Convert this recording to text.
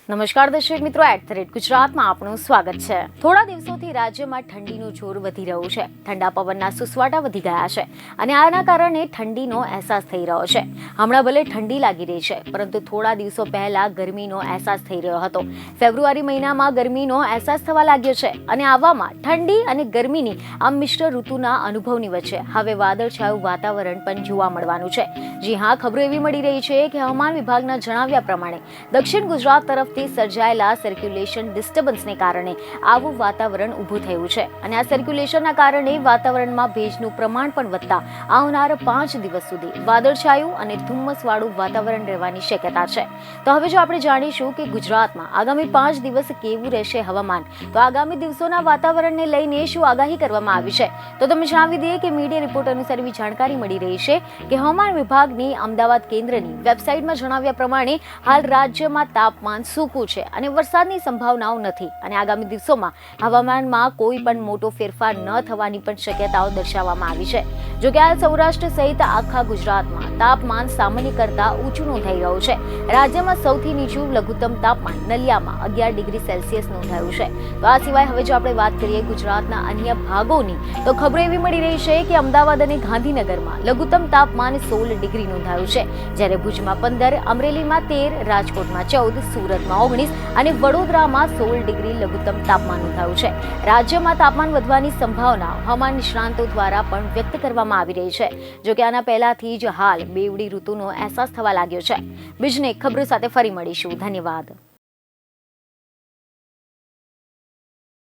નમસ્કાર દર્શક મિત્રો, @ગુજરાતમાં આપનું સ્વાગત છે। થોડા દિવસોથી રાજ્યમાં ઠંડીનું જોર વધી રહ્યું છે। ઠંડા પવનના સુસવાટા વધી ગયા છે અને આના કારણે ઠંડીનો અહેસાસ થઈ રહ્યો છે। હમણાં ભલે ઠંડી લાગી રહી છે, પરંતુ થોડા દિવસો પહેલા ગરમીનો અહેસાસ થઈ રહ્યો હતો। ફેબ્રુઆરી મહિનામાં ગરમીનો અહેસાસ થવા લાગ્યો છે અને આવામાં ઠંડી અને ગરમીની આ મિશ્ર ઋતુના અનુભવની વચ્ચે હવે વાદળછાયું વાતાવરણ પણ જોવા મળવાનું છે। જી હા, ખબરો એવી મળી રહી છે કે હવામાન વિભાગના જણાવ્યા પ્રમાણે દક્ષિણ ગુજરાત તરફ સર્જાયેલા સર્ક્યુલેશન ડિસ્ટર્બન્સને કારણે આવું વાતાવરણ ઊભું થયું છે અને આ સર્ક્યુલેશનના કારણે વાતાવરણમાં ભેજનું પ્રમાણ પણ વધતા આવનાર 5 દિવસ સુધી વાદળછાયું અને ધુમ્મસવાળું વાતાવરણ રહેવાની શક્યતા છે। તો હવે જો આપણે જાણીશું કે ગુજરાતમાં આગામી 5 દિવસ કેવું રહેશે હવામાન, તો આગામી દિવસોના વાતાવરણને લઈને શું આગાહી કરવામાં આવી છે, તો તમે જણાવી દઈએ કે મીડિયા રિપોર્ટ અનુસાર એવી જાણકારી મળી રહી છે કે હવામાન વિભાગની અમદાવાદ કેન્દ્રની વેબસાઇટમાં જણાવ્યા પ્રમાણે હાલ રાજ્યમાં તાપમાન છે અને વરસાદની સંભાવનાઓ નથી અને આગામી દિવસોમાં હવામાનમાં કોઈ પણ મોટો ફેરફાર ન થવાની પણ શક્યતાઓ દર્શાવવામાં આવી છે। જો કે હાલ સૌરાષ્ટ્ર સહિત આખા ગુજરાતમાં તાપમાન સામાન્ય કરતા ઊંચું નોંધાઈ રહ્યું છે। રાજ્યમાં સૌથી નીચું લઘુત્તમ તાપમાન નલિયામાં 11 ડિગ્રી સેલ્સિયસ નોંધાયું છે। તો આ સિવાય હવે જો આપણે વાત કરીએ ગુજરાતના અન્ય ભાગોની, તો ખબરો એવી મળી રહી છે કે અમદાવાદ અને ગાંધીનગરમાં લઘુત્તમ તાપમાન 16 ડિગ્રી નોંધાયું છે, જ્યારે ભુજમાં 15, અમરેલીમાં 13, રાજકોટમાં 14, સુરતમાં 19 અને વડોદરામાં 16 ડિગ્રી લઘુત્તમ તાપમાન નોંધાયું છે। રાજ્યમાં તાપમાન વધવાની સંભાવના હવામાન નિષ્ણાંતો દ્વારા પણ વ્યક્ત કરવામાં આવી રહી છે। જો કે આના પહેલાથી જ હાલ બેવડી ઋતુનો અહેસાસ થવા લાગ્યો છે। બીજને ખબરો સાથે ફરી મળીશું। ધન્યવાદ।